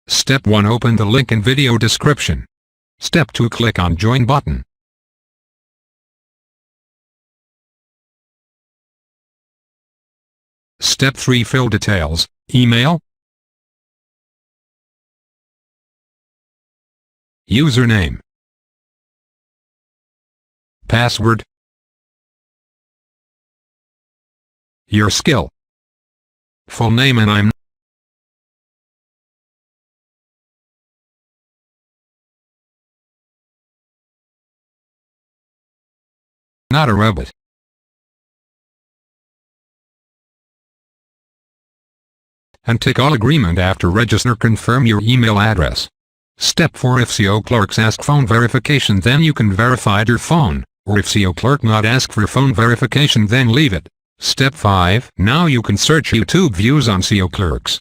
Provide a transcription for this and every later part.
Step 1. Open the link in video description. Step 2. Click on Join button. Step 3. Fill details, email, username, password, your skill, full name, and I'm not a robot. And tick all agreement after register. Confirm your email address. Step 4. If SEOclerks ask phone verification, then you can verify your phone, or if SEOclerk not ask for phone verification, then leave it. Step 5. Now you can search YouTube views on SEOclerks.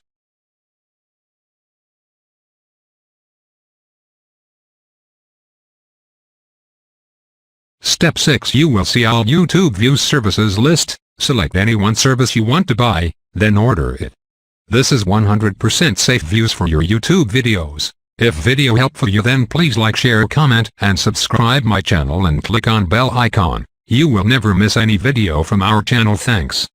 Step 6. You will see all YouTube views services list. Select any one service you want to buy, then order it. This is 100% safe views for your YouTube videos. If video helpful you, then please like, share, comment, and subscribe my channel and click on bell icon. You will never miss any video from our channel. Thanks.